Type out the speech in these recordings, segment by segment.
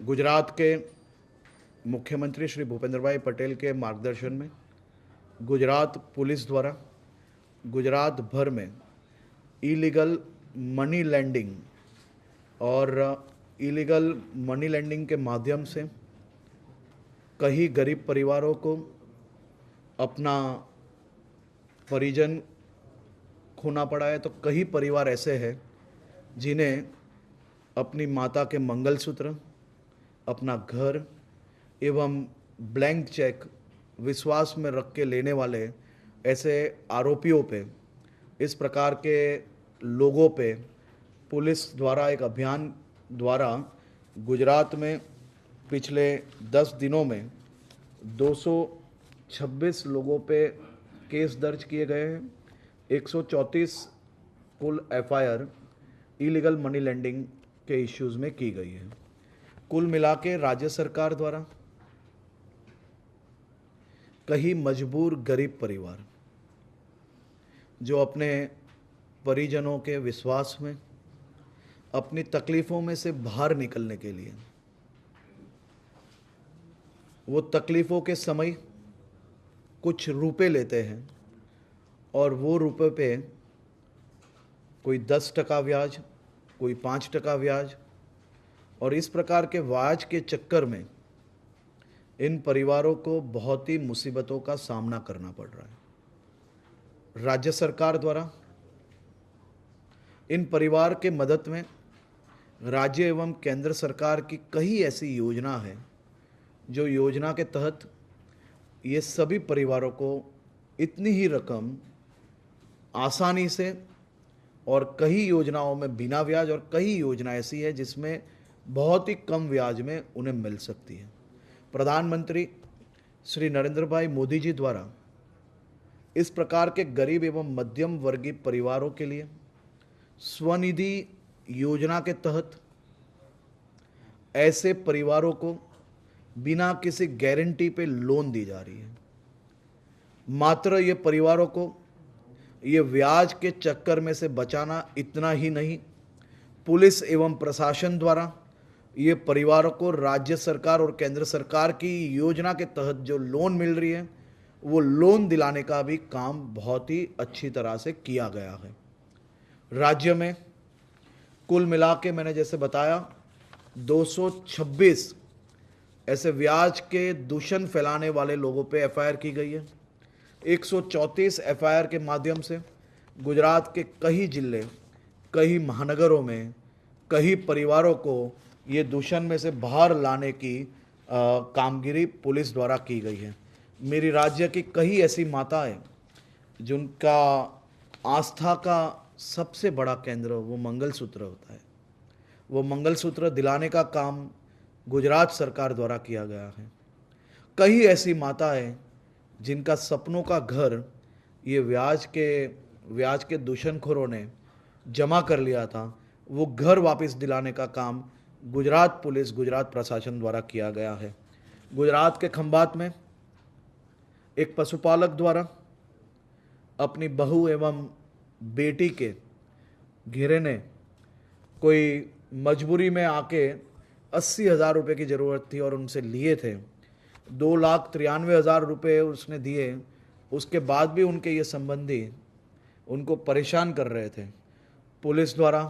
गुजरात के मुख्यमंत्री श्री भूपेंद्र भाई पटेल के मार्गदर्शन में गुजरात पुलिस द्वारा गुजरात भर में इलीगल मनी लैंडिंग और इलीगल मनी लैंडिंग के माध्यम से कई गरीब परिवारों को अपना परिजन खोना पड़ा है। तो कई परिवार ऐसे हैं जिन्हें अपनी माता के मंगलसूत्र, अपना घर एवं ब्लैंक चेक विश्वास में रख के लेने वाले ऐसे आरोपियों पे, इस प्रकार के लोगों पे पुलिस द्वारा एक अभियान द्वारा गुजरात में पिछले 10 दिनों में 226 लोगों पे केस दर्ज किए गए हैं। 134 कुल एफआईआर इलीगल मनी लैंडिंग के इश्यूज़ में की गई है। कुल मिला के राज्य सरकार द्वारा कई मजबूर गरीब परिवार जो अपने परिजनों के विश्वास में अपनी तकलीफ़ों में से बाहर निकलने के लिए वो तकलीफ़ों के समय कुछ रुपए लेते हैं और वो रुपए पे कोई 10% ब्याज, कोई 5% ब्याज, और इस प्रकार के ब्याज के चक्कर में इन परिवारों को बहुत ही मुसीबतों का सामना करना पड़ रहा है। राज्य सरकार द्वारा इन परिवार के मदद में राज्य एवं केंद्र सरकार की कई ऐसी योजना है जो योजना के तहत ये सभी परिवारों को इतनी ही रकम आसानी से, और कई योजनाओं में बिना ब्याज और कई योजना ऐसी है जिसमें बहुत ही कम ब्याज में उन्हें मिल सकती है। प्रधानमंत्री श्री नरेंद्र भाई मोदी जी द्वारा इस प्रकार के गरीब एवं मध्यम वर्गीय परिवारों के लिए स्वनिधि योजना के तहत ऐसे परिवारों को बिना किसी गारंटी पे लोन दी जा रही है। मात्र ये परिवारों को ये ब्याज के चक्कर में से बचाना इतना ही नहीं, पुलिस एवं प्रशासन द्वारा ये परिवारों को राज्य सरकार और केंद्र सरकार की योजना के तहत जो लोन मिल रही है वो लोन दिलाने का भी काम बहुत ही अच्छी तरह से किया गया है। राज्य में कुल मिला के मैंने जैसे बताया 226 ऐसे ब्याज के दूषण फैलाने वाले लोगों पे एफआईआर की गई है। 134 एफआईआर के माध्यम से गुजरात के कई जिले, कई महानगरों में कई परिवारों को ये दूषण में से बाहर लाने की कामगिरी पुलिस द्वारा की गई है। मेरी राज्य की कई ऐसी माताएं जिनका आस्था का सबसे बड़ा केंद्र वो मंगलसूत्र होता है, वो मंगलसूत्र दिलाने का काम गुजरात सरकार द्वारा किया गया है। कई ऐसी माताएं जिनका सपनों का घर ये ब्याज के दूषणखोरों ने जमा कर लिया था, वो घर वापस दिलाने का काम गुजरात पुलिस, गुजरात प्रशासन द्वारा किया गया है। गुजरात के खंभात में एक पशुपालक द्वारा अपनी बहू एवं बेटी के घेरे ने कोई मजबूरी में आके 80,000 रुपये की ज़रूरत थी और उनसे लिए थे। 2,93,000 रुपये उसने दिए, उसके बाद भी उनके ये संबंधी उनको परेशान कर रहे थे। पुलिस द्वारा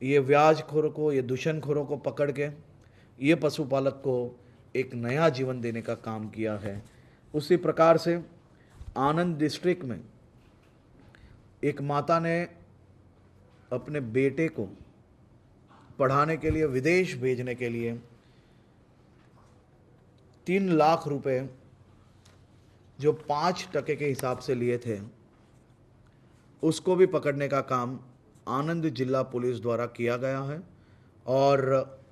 ये ब्याजखोरों को, ये दूषणखोरों को पकड़ के ये पशुपालक को एक नया जीवन देने का काम किया है। उसी प्रकार से आनंद डिस्ट्रिक्ट में एक माता ने अपने बेटे को पढ़ाने के लिए, विदेश भेजने के लिए 3 लाख रुपए जो 5% के हिसाब से लिए थे, उसको भी पकड़ने का काम आनंद जिला पुलिस द्वारा किया गया है। और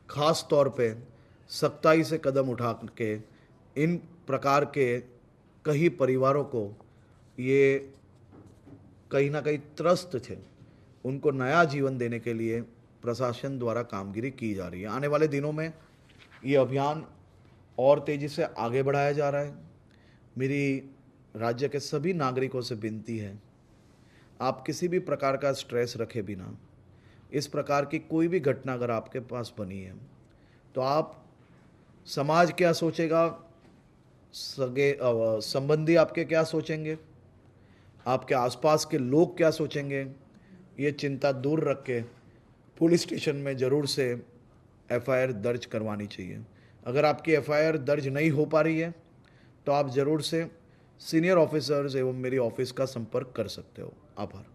ख़ास तौर पे सख्ताई से कदम उठा के इन प्रकार के कई परिवारों को, ये कहीं ना कहीं त्रस्त थे, उनको नया जीवन देने के लिए प्रशासन द्वारा कामगिरी की जा रही है। आने वाले दिनों में ये अभियान और तेज़ी से आगे बढ़ाया जा रहा है। मेरी राज्य के सभी नागरिकों से विनती है, आप किसी भी प्रकार का स्ट्रेस रखे बिना, इस प्रकार की कोई भी घटना अगर आपके पास बनी है तो आप समाज क्या सोचेगा, संबंधी आपके क्या सोचेंगे, आपके आसपास के लोग क्या सोचेंगे, ये चिंता दूर रख के पुलिस स्टेशन में ज़रूर से एफआईआर दर्ज करवानी चाहिए। अगर आपकी एफआईआर दर्ज नहीं हो पा रही है तो आप ज़रूर से सीनियर ऑफिसर्स एवं मेरी ऑफिस का संपर्क कर सकते हो। आभार।